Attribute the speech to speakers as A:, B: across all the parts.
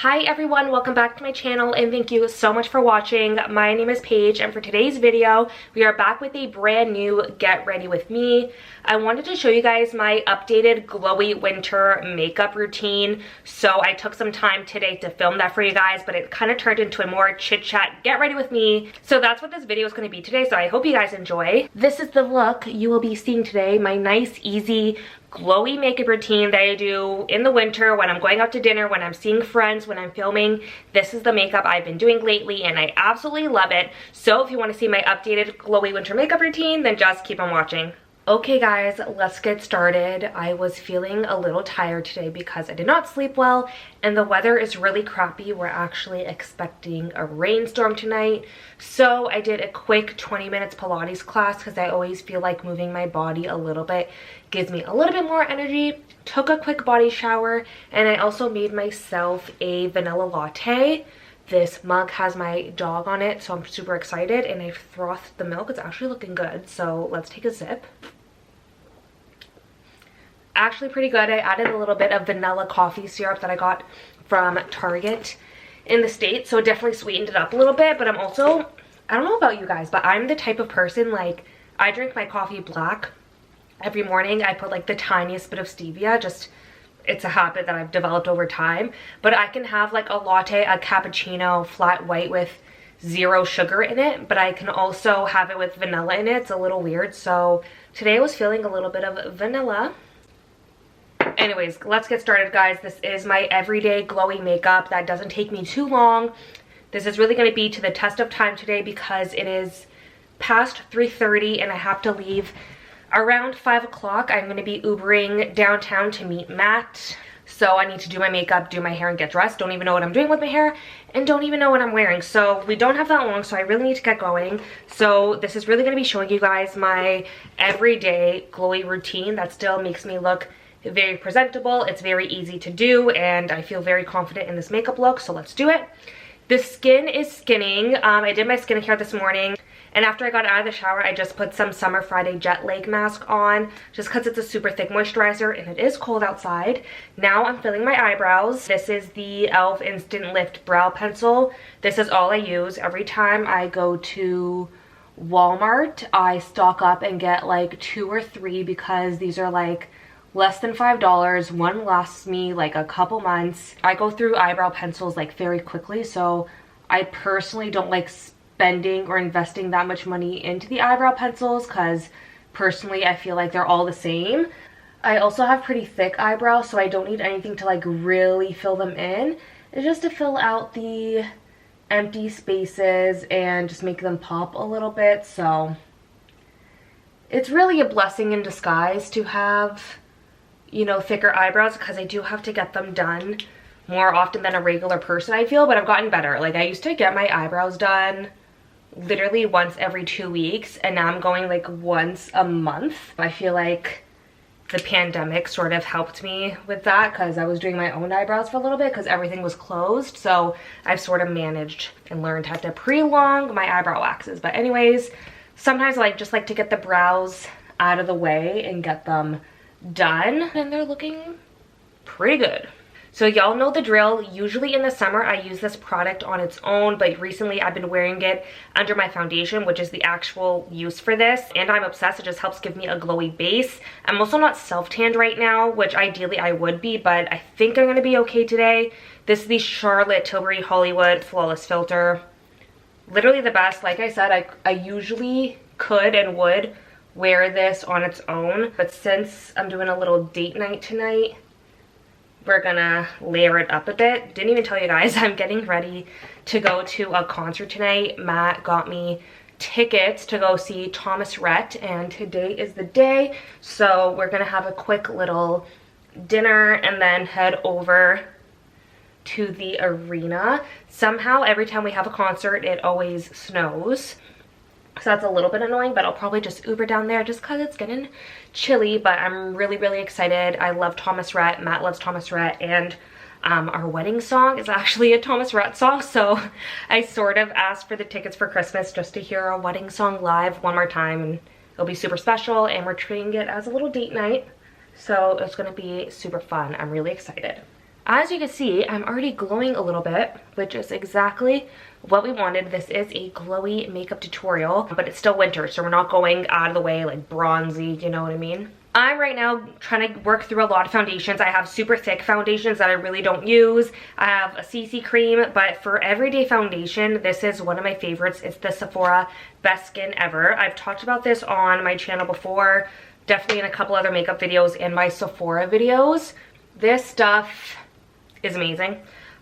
A: Hi everyone, welcome back to my channel and thank you so much for watching. My name is Paige and for today's video, we are back with a brand new Get Ready With Me. I wanted to show you guys my updated glowy winter makeup routine. So I took some time today to film that for you guys, but it kind of turned into a more chit chat Get Ready With Me. So that's what this video is going to be today, so I hope you guys enjoy. This is the look you will be seeing today, my nice, easy, glowy makeup routine that I do in the winter when I'm going out to dinner, when I'm seeing friends, when I'm filming. This is the makeup I've been doing lately and I absolutely love it. So if you want to see my updated glowy winter makeup routine, then just keep on watching. Okay guys, let's get started. I was feeling a little tired today because I did not sleep well and the weather is really crappy. We're actually expecting a rainstorm tonight. So I did a quick 20 minutes Pilates class because I always feel like moving my body a little bit gives me a little bit more energy. Took a quick body shower and I also made myself a vanilla latte. This mug has my dog on it, so I'm super excited, and I frothed the milk. It's actually looking good, so let's take a sip. Actually pretty good. I added a little bit of vanilla coffee syrup that I got from Target in the States, so it definitely sweetened it up a little bit. But I'm also, I don't know about you guys, but I'm the type of person, like, I drink my coffee black every morning. I put like the tiniest bit of stevia, just, it's a habit that I've developed over time. But I can have like a latte, a cappuccino, flat white with 0 sugar in it, but I can also have it with vanilla in it. It's a little weird, so today I was feeling a little bit of vanilla. Anyways, let's get started guys. This is my everyday glowy makeup that doesn't take me too long. This is really going to be to the test of time today because it is past 3:30 and I have to leave around 5 o'clock. I'm going to be Ubering downtown to meet Matt. So I need to do my makeup, do my hair, and get dressed. Don't even know what I'm doing with my hair and don't even know what I'm wearing. So we don't have that long, so I really need to get going. So this is really going to be showing you guys my everyday glowy routine that still makes me look very presentable. It's very easy to do and I feel very confident in this makeup look, so let's do it. The skin is skinning. I did my skincare this morning. And after I got out of the shower, I just put some Summer Friday Jet Lag mask on just because it's a super thick moisturizer and it is cold outside. Now I'm filling my eyebrows. This is the e.l.f. Instant Lift Brow Pencil. This is all I use. Every time I go to Walmart, I stock up and get like 2 or 3 because these are like less than $5. One lasts me like a couple months. I go through eyebrow pencils like very quickly, so I personally don't like spending or investing that much money into the eyebrow pencils because personally I feel like they're all the same. I also have pretty thick eyebrows, so I don't need anything to like really fill them in. It's just to fill out the empty spaces and just make them pop a little bit. So it's really a blessing in disguise to have, you know, thicker eyebrows because I do have to get them done more often than a regular person, I feel, but I've gotten better. Like I used to get my eyebrows done literally once every 2 weeks and now I'm going like once a month. I feel like the pandemic sort of helped me with that because I was doing my own eyebrows for a little bit because everything was closed, so I've sort of managed and learned how to pre-long my eyebrow waxes. But anyways, sometimes I just like to get the brows out of the way and get them done and they're looking pretty good. So y'all know the drill. Usually in the summer I use this product on its own, but recently I've been wearing it under my foundation, which is the actual use for this, and I'm obsessed. It just helps give me a glowy base. I'm also not self-tanned right now, which ideally I would be, but I think I'm gonna be okay today. This is the Charlotte Tilbury Hollywood Flawless Filter. Literally the best. Like I said, I usually could and would wear this on its own, but since I'm doing a little date night tonight, we're gonna layer it up a bit. Didn't even tell you guys, I'm getting ready to go to a concert tonight. Matt got me tickets to go see Rhett, and today is the day. So we're gonna have a quick little dinner and then head over to the arena. Somehow every time we have a concert, it always snows. So that's a little bit annoying, but I'll probably just Uber down there just because it's getting chilly. But I'm really, really excited. I love Rhett. Matt loves Rhett. And our wedding song is actually a Rhett song. So I sort of asked for the tickets for Christmas just to hear our wedding song live one more time. And it'll be super special. And we're treating it as a little date night. So it's going to be super fun. I'm really excited. As you can see, I'm already glowing a little bit, which is exactly what we wanted. This is a glowy makeup tutorial, but it's still winter, so we're not going out of the way like bronzy, you know what I mean? I'm right now trying to work through a lot of foundations. I have super thick foundations that I really don't use. I have a CC cream, but for everyday foundation, this is one of my favorites. It's the Sephora Best Skin Ever. I've talked about this on my channel before, definitely in a couple other makeup videos and my Sephora videos. This stuff is amazing.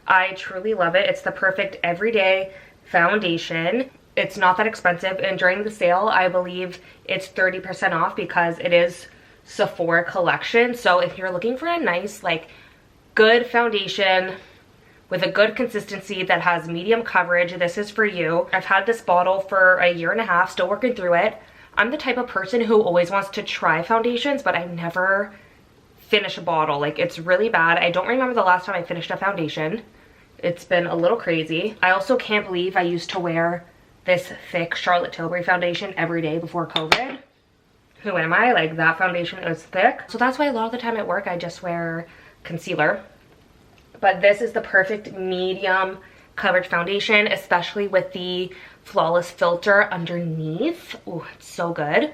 A: I truly love it. It's the perfect everyday foundation. It's not that expensive, and during the sale, I believe it's 30% off because it is Sephora collection. So if you're looking for a nice, like, good foundation with a good consistency that has medium coverage, this is for you. I've had this bottle for a year and a half, still working through it. I'm the type of person who always wants to try foundations, but I never finish a bottle. Like, it's really bad. I don't remember the last time I finished a foundation. It's been a little crazy. I also can't believe I used to wear this thick Charlotte Tilbury foundation every day before COVID. Who am I? Like, that foundation is thick. So that's why a lot of the time at work I just wear concealer. But this is the perfect medium coverage foundation, especially with the Flawless filter underneath. Ooh, it's so good.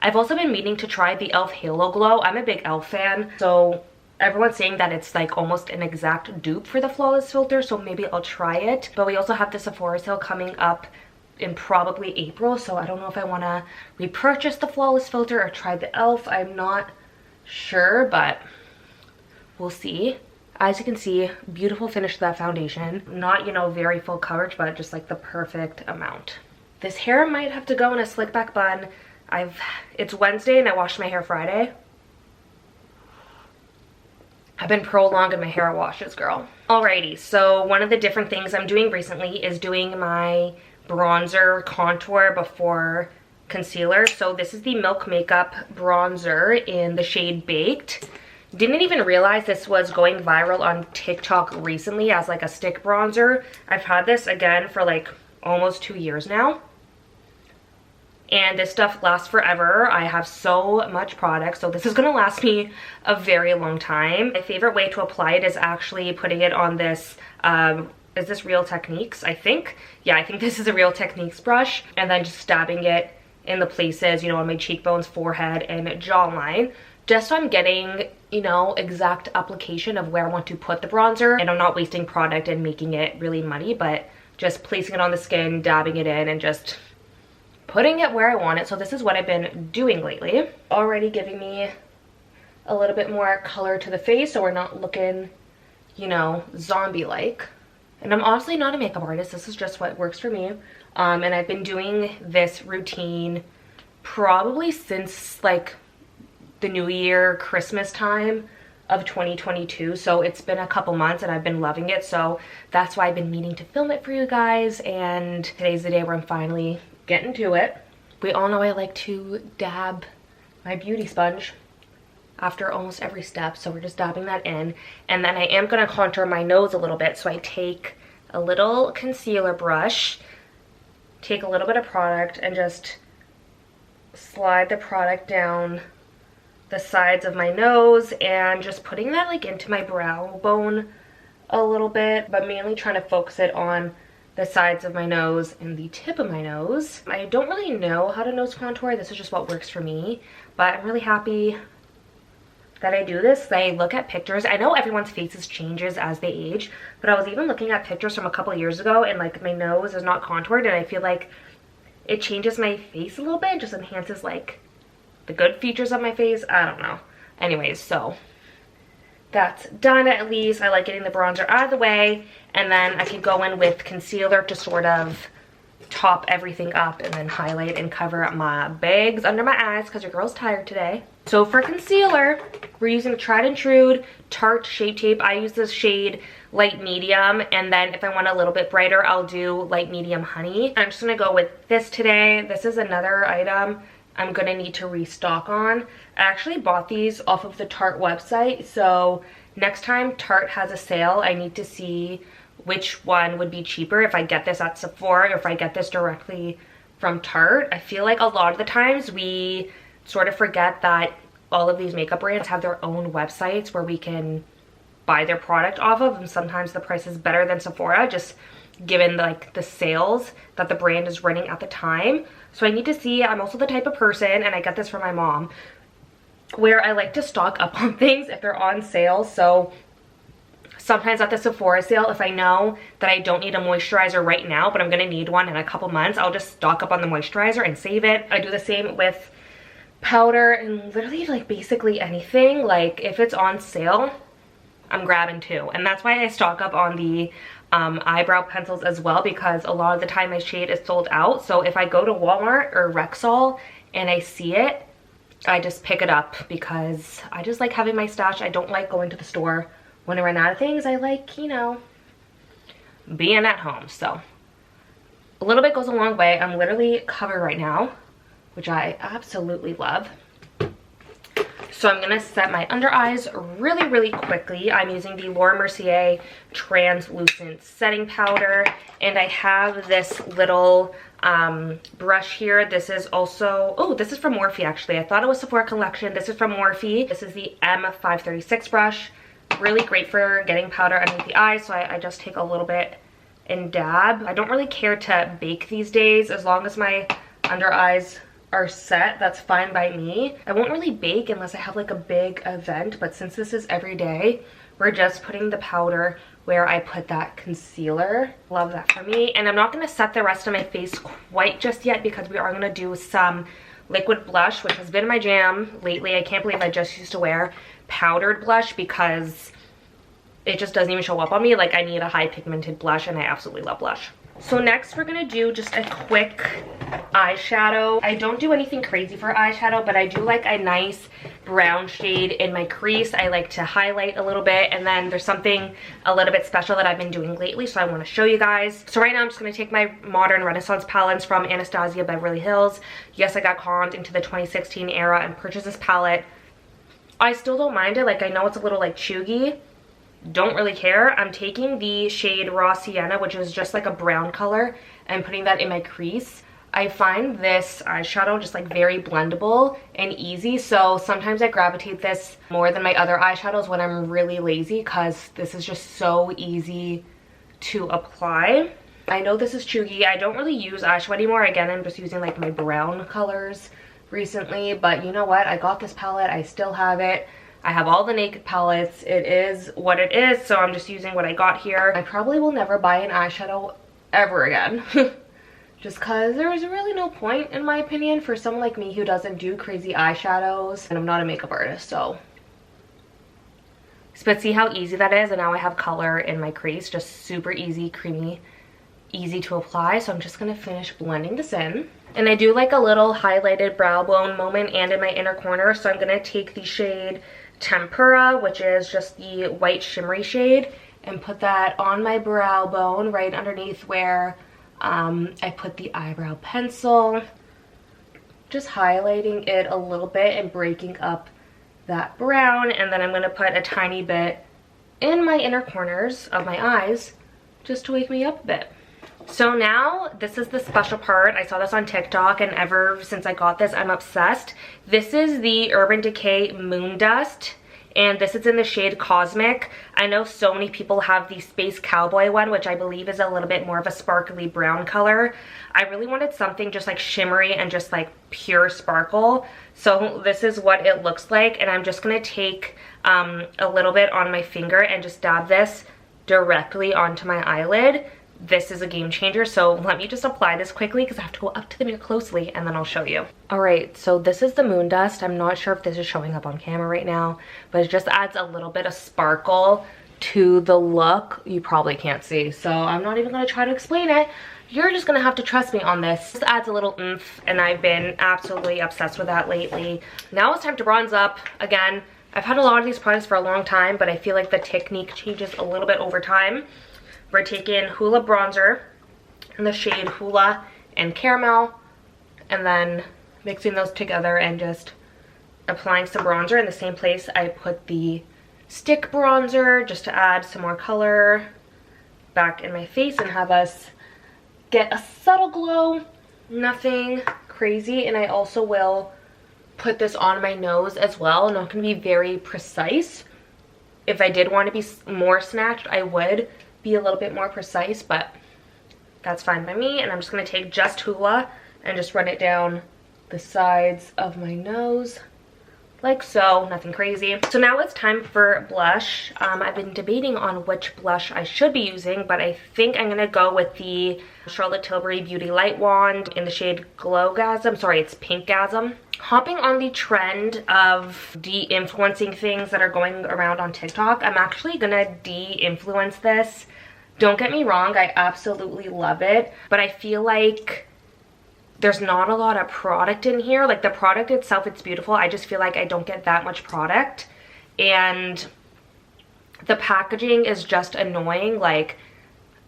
A: I've also been meaning to try the e.l.f. Halo Glow. I'm a big e.l.f. fan, so everyone's saying that it's like almost an exact dupe for the Flawless filter, so maybe I'll try it. But we also have the Sephora sale coming up in probably April, so I don't know if I want to repurchase the Flawless filter or try the e.l.f. I'm not sure, but we'll see. As you can see, beautiful finish to that foundation. Not, you know, very full coverage, but just like the perfect amount. This hair might have to go in a slick back bun. It's Wednesday and I washed my hair Friday. I've been prolonging my hair washes, girl. Alrighty, so one of the different things I'm doing recently is doing my bronzer contour before concealer. So this is the Milk Makeup bronzer in the shade Baked. Didn't even realize this was going viral on TikTok recently as like a stick bronzer. I've had this again for like almost 2 years now. And this stuff lasts forever. I have so much product, so this is gonna last me a very long time. My favorite way to apply it is actually putting it on this, is this Real Techniques, I think? Yeah, I think this is a Real Techniques brush. And then just stabbing it in the places, you know, on my cheekbones, forehead, and jawline. Just so I'm getting, you know, exact application of where I want to put the bronzer. And I'm not wasting product and making it really muddy, but just placing it on the skin, dabbing it in, and just putting it where I want it. So this is what I've been doing lately. Already giving me a little bit more color to the face so we're not looking, you know, zombie-like. And I'm honestly not a makeup artist. This is just what works for me. And I've been doing this routine probably since like the New Year, Christmas time of 2022. So it's been a couple months and I've been loving it. So that's why I've been meaning to film it for you guys. And today's the day where I'm finally getting to it. We all know I like to dab my beauty sponge after almost every step, so we're just dabbing that in. And then I am gonna contour my nose a little bit, so I take a little concealer brush, take a little bit of product, and just slide the product down the sides of my nose, and just putting that like into my brow bone a little bit, but mainly trying to focus it on the sides of my nose and the tip of my nose. I don't really know how to nose contour. This is just what works for me, but I'm really happy that I do this. I look at pictures. I know everyone's faces changes as they age, but I was even looking at pictures from a couple years ago and like my nose is not contoured, and I feel like it changes my face a little bit, just enhances like the good features of my face. I don't know. Anyways, so that's done at least. I like getting the bronzer out of the way, and then I can go in with concealer to sort of top everything up and then highlight and cover up my bags under my eyes because your girl's tired today. So for concealer, we're using Tried and True Tarte Shape Tape. I use this shade light medium, and then if I want a little bit brighter, I'll do light medium honey. I'm just gonna go with this today. This is another item I'm gonna need to restock on. I actually bought these off of the Tarte website, so next time Tarte has a sale, I need to see which one would be cheaper, if I get this at Sephora or if I get this directly from Tarte. I feel like a lot of the times we sort of forget that all of these makeup brands have their own websites where we can buy their product off of, and sometimes the price is better than Sephora, just given like the sales that the brand is running at the time. So I need to see. I'm also the type of person, and I get this from my mom, where I like to stock up on things if they're on sale. So sometimes at the Sephora sale, if I know that I don't need a moisturizer right now, but I'm gonna need one in a couple months, I'll just stock up on the moisturizer and save it. I do the same with powder and literally like basically anything. Like if it's on sale, I'm grabbing two. And that's why I stock up on the eyebrow pencils as well, because a lot of the time my shade is sold out. So if I go to Walmart or Rexall and I see it, I just pick it up because I just like having my stash. I don't like going to the store when I run out of things. I like, you know, being at home. So a little bit goes a long way. I'm literally covered right now, which I absolutely love. So I'm gonna set my under eyes really quickly. I'm using the Laura Mercier translucent setting powder, and I have this little brush here. This is also, oh, this is from Morphe actually. I thought it was Sephora collection. This is from Morphe. This is the M536 brush. Really great for getting powder underneath the eyes. So I just take a little bit and dab. I don't really care to bake these days. As long as my under eyes are set, that's fine by me. I won't really bake unless I have like a big event, but since this is every day, we're just putting the powder where I put that concealer. Love that for me. And I'm not gonna set the rest of my face quite just yet because we are gonna do some liquid blush, which has been my jam lately. I can't believe I just used to wear powdered blush because it just doesn't even show up on me. Like I need a high pigmented blush, and I absolutely love blush. So next we're gonna do just a quick eyeshadow. I don't do anything crazy for eyeshadow, but I do like a nice brown shade in my crease. I like to highlight a little bit, and then there's something a little bit special that I've been doing lately, so I want to show you guys. So right now I'm just gonna take my Modern Renaissance palettes from Anastasia Beverly Hills. Yes, I got conned into the 2016 era and purchased this palette. I still don't mind it. Like I know it's a little like chuggy. Don't really care. I'm taking the shade Raw Sienna, which is just like a brown color, and putting that in my crease. I find this eyeshadow just like very blendable and easy, so sometimes I gravitate this more than my other eyeshadows when I'm really lazy, because this is just so easy to apply. I know this is chuggy. I don't really use eyeshadow anymore. Again, I'm just using like my brown colors recently, but you know what? I got this palette. I still have it. I have all the Naked palettes. It is what it is, so I'm just using what I got here. I probably will never buy an eyeshadow ever again. Just because there is really no point, in my opinion, for someone like me who doesn't do crazy eyeshadows. And I'm not a makeup artist, so. But see how easy that is? And now I have color in my crease. Just super easy, creamy, easy to apply. So I'm just going to finish blending this in. And I do like a little highlighted brow bone moment and in my inner corner. So I'm going to take the shade Tempura, which is just the white shimmery shade, and put that on my brow bone right underneath where I put the eyebrow pencil. Just highlighting it a little bit and breaking up that brown. And then I'm going to put a tiny bit in my inner corners of my eyes just to wake me up a bit. So now this is the special part. I saw this on TikTok, and ever since I got this, I'm obsessed. This is the Urban Decay Moon Dust, and this is in the shade Cosmic. I know so many people have the Space Cowboy one, which I believe is a little bit more of a sparkly brown color. I really wanted something just like shimmery and just like pure sparkle. So this is what it looks like, and I'm just gonna take a little bit on my finger and just dab this directly onto my eyelid. This is a game changer, so let me just apply this quickly because I have to go up to the mirror closely and then I'll show you. All right, so this is the Moon Dust. I'm not sure if this is showing up on camera right now, but it just adds a little bit of sparkle to the look. You probably can't see, so I'm not even gonna try to explain it. You're just gonna have to trust me on this. This adds a little oomph, and I've been absolutely obsessed with that lately. Now it's time to bronze up. Again, I've had a lot of these products for a long time, but I feel like the technique changes a little bit over time. We're taking Hoola bronzer in the shade Hoola and Caramel, and then mixing those together and just applying some bronzer in the same place I put the stick bronzer, just to add some more color back in my face and have us get a subtle glow. Nothing crazy. And I also will put this on my nose as well. I'm not going to be very precise, if I did want to be more snatched, I would be a little bit more precise, but that's fine by me. And I'm just going to take just Hoola and just run it down the sides of my nose like so, nothing crazy. So now it's time for blush. I've been debating on which blush I should be using, but I think I'm gonna go with the Charlotte Tilbury Beauty Light Wand in the shade Glowgasm. Sorry, it's Pinkgasm. Hopping on the trend of de-influencing things that are going around on TikTok, I'm actually gonna de-influence this. Don't get me wrong, I absolutely love it, but I feel like there's not a lot of product in here. Like the product itself, it's beautiful. I just feel like I don't get that much product. And the packaging is just annoying. Like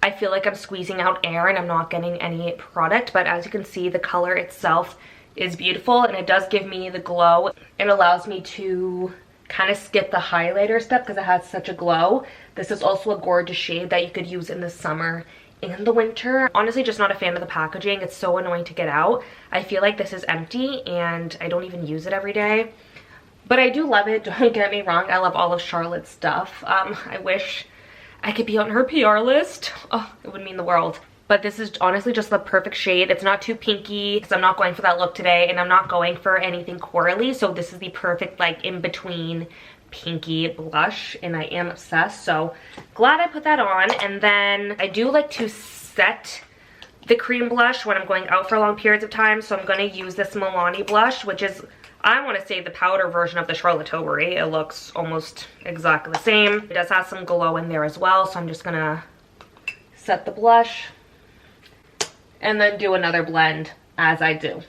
A: I feel like I'm squeezing out air and I'm not getting any product. But as you can see, the color itself is beautiful and it does give me the glow. It allows me to kind of skip the highlighter step because it has such a glow. This is also a gorgeous shade that you could use in the summer in the winter. Honestly, just not a fan of the packaging. It's so annoying to get out. I feel like this is empty and I don't even use it every day, but I do love it. Don't get me wrong, I love all of Charlotte's stuff. I wish I could be on her PR list. Oh, it would mean the world. But this is honestly just the perfect shade. It's not too pinky because I'm not going for that look today, and I'm not going for anything corally, so this is the perfect like in between pinky blush, and I am obsessed. So glad I put that on. And then I do like to set the cream blush when I'm going out for long periods of time, so I'm going to use this Milani blush, which is, I want to say, the powder version of the Charlotte Tilbury. It looks almost exactly the same. It does have some glow in there as well, so I'm just gonna set the blush and then do another blend as I do.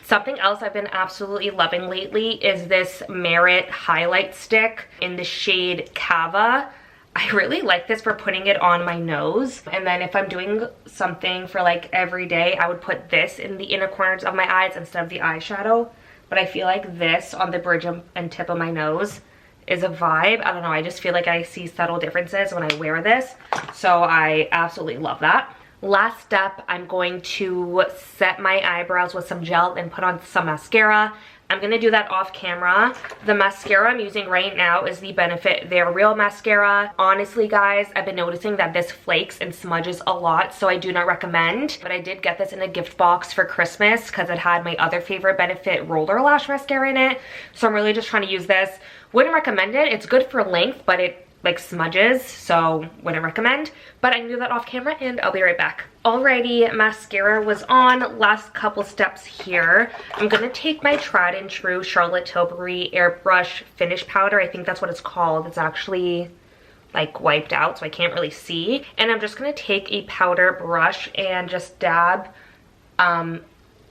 A: Something else I've been absolutely loving lately is this Merit highlight stick in the shade Cava. I really like this for putting it on my nose. And then if I'm doing something for like every day, I would put this in the inner corners of my eyes instead of the eyeshadow. But I feel like this on the bridge and tip of my nose is a vibe. I don't know, I just feel like I see subtle differences when I wear this. So I absolutely love that. Last step, I'm going to set my eyebrows with some gel and put on some mascara. I'm going to do that off camera. The mascara I'm using right now is the Benefit They're Real mascara. Honestly, guys, I've been noticing that this flakes and smudges a lot, so I do not recommend. But I did get this in a gift box for Christmas because it had my other favorite Benefit Roller Lash mascara in it. So I'm really just trying to use this. Wouldn't recommend it. It's good for length, but it like smudges, so wouldn't recommend. But I can do that off camera and I'll be right back. Alrighty, mascara was on. Last couple steps here. I'm gonna take my tried and true Charlotte Tilbury airbrush finish powder. I think that's what it's called. It's actually like wiped out, so I can't really see. And I'm just gonna take a powder brush and just dab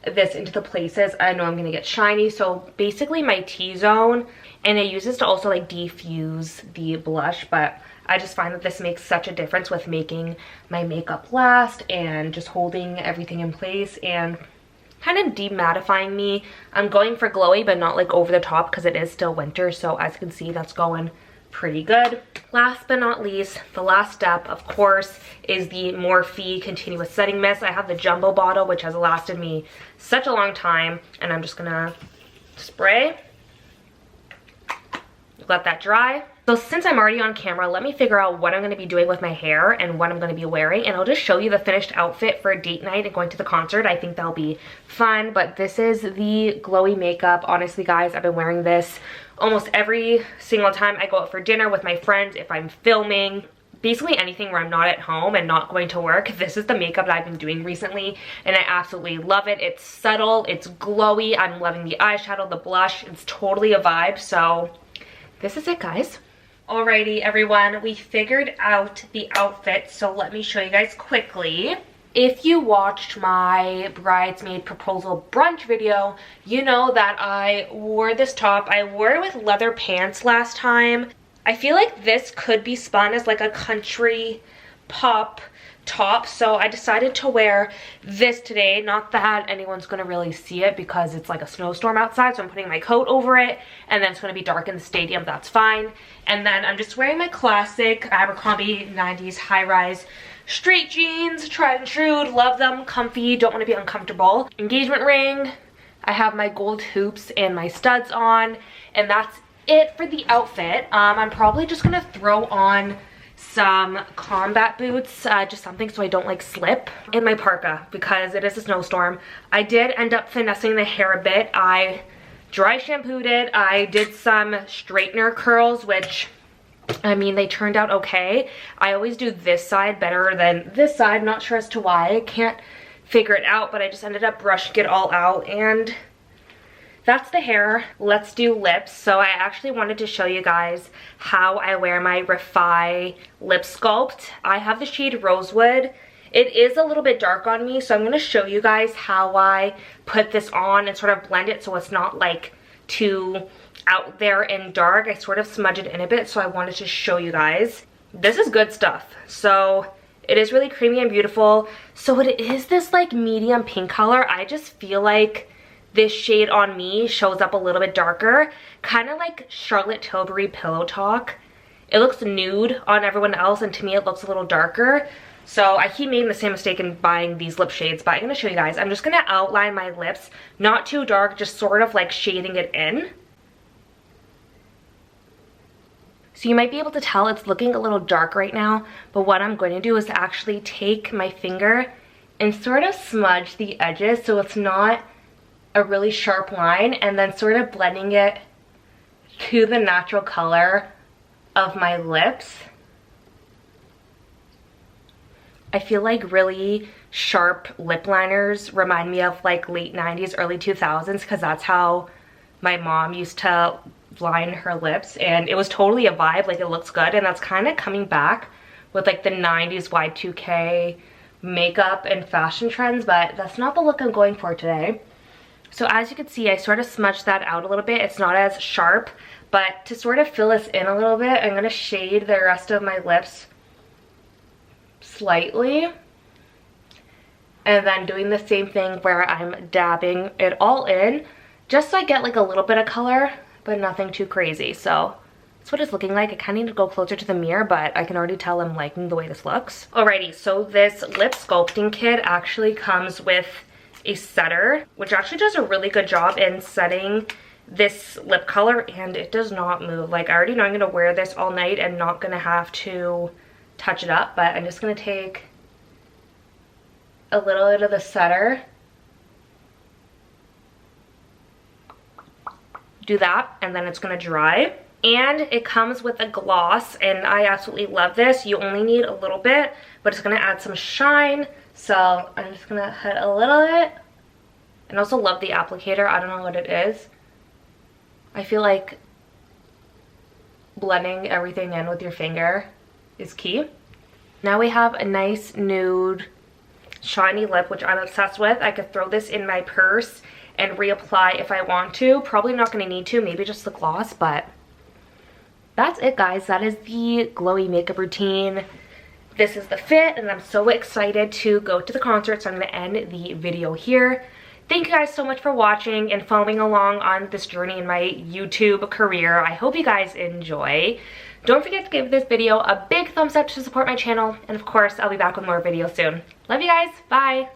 A: this into the places I know I'm gonna get shiny. So basically my T-zone, and I use this to also like diffuse the blush, but I just find that this makes such a difference with making my makeup last and just holding everything in place and kind of demattifying me. I'm going for glowy, but not like over the top because it is still winter, so as you can see, that's going pretty good. Last but not least, the last step, of course, is the Morphe Continuous Setting Mist. I have the jumbo bottle, which has lasted me such a long time, and I'm just gonna spray. Let that dry. So since I'm already on camera, let me figure out what I'm going to be doing with my hair and what I'm going to be wearing, and I'll just show you the finished outfit for a date night and going to the concert. I think that'll be fun. But this is the glowy makeup. Honestly, guys, I've been wearing this almost every single time I go out for dinner with my friends, if I'm filming, basically anything where I'm not at home and not going to work. This is the makeup that I've been doing recently, and I absolutely love it. It's subtle, it's glowy. I'm loving the eyeshadow, the blush. It's totally a vibe. So this is it, guys. Alrighty, everyone, we figured out the outfit, so let me show you guys quickly. If you watched my bridesmaid proposal brunch video, you know that I wore this top. I wore it with leather pants last time. I feel like this could be spun as like a country pop top, so I decided to wear this today. Not that anyone's gonna really see it because it's like a snowstorm outside, so I'm putting my coat over it, and then it's gonna be dark in the stadium. That's fine. And then I'm just wearing my classic Abercrombie 90s high-rise straight jeans, tried and true, love them, comfy, don't want to be uncomfortable. Engagement ring, I have my gold hoops and my studs on, and that's it for the outfit. I'm probably just gonna throw on some combat boots, just something so I don't like slip, in my parka because it is a snowstorm. I did end up finessing the hair a bit. I dry shampooed it. I did some straightener curls, which, I mean, they turned out okay. I always do this side better than this side. Not sure as to why. I can't figure it out, but I just ended up brushing it all out, and that's the hair. Let's do lips. So I actually wanted to show you guys how I wear my Refi lip sculpt. I have the shade Rosewood. It is a little bit dark on me, so I'm going to show you guys how I put this on and sort of blend it so it's not like too out there and dark. I sort of smudge it in a bit, so I wanted to show you guys. This is good stuff. So it is really creamy and beautiful. So it is this like medium pink color. I just feel like this shade on me shows up a little bit darker, kind of like Charlotte Tilbury Pillow Talk. It looks nude on everyone else, and to me it looks a little darker. So I keep making the same mistake in buying these lip shades, but I'm going to show you guys. I'm just going to outline my lips, not too dark, just sort of like shading it in. So you might be able to tell it's looking a little dark right now, but what I'm going to do is actually take my finger and sort of smudge the edges so it's not a really sharp line, and then sort of blending it to the natural color of my lips. I feel like really sharp lip liners remind me of like late 90s, early 2000s, because that's how my mom used to line her lips, and it was totally a vibe. Like, it looks good, and that's kind of coming back with like the 90s Y2K makeup and fashion trends, but that's not the look I'm going for today. So as you can see, I sort of smudged that out a little bit. It's not as sharp, but to sort of fill this in a little bit, I'm going to shade the rest of my lips slightly. And then doing the same thing where I'm dabbing it all in, just so I get like a little bit of color, but nothing too crazy. So that's what it's looking like. I kind of need to go closer to the mirror, but I can already tell I'm liking the way this looks. Alrighty, so this lip sculpting kit actually comes with a setter, which actually does a really good job in setting this lip color, and it does not move. Like, I already know I'm gonna wear this all night and not gonna have to touch it up, but I'm just gonna take a little bit of the setter, do that, and then it's gonna dry. And it comes with a gloss, and I absolutely love this. You only need a little bit, but it's gonna add some shine. So I'm just gonna hit a little bit. And also love the applicator. I don't know what it is. I feel like blending everything in with your finger is key. Now we have a nice nude shiny lip, which I'm obsessed with. I could throw this in my purse and reapply if I want to. Probably not gonna need to, maybe just the gloss, but that's it, guys. That is the glowy makeup routine. This is the fit, and I'm so excited to go to the concert, so I'm going to end the video here. Thank you guys so much for watching and following along on this journey in my YouTube career. I hope you guys enjoy. Don't forget to give this video a big thumbs up to support my channel, and of course, I'll be back with more videos soon. Love you guys. Bye.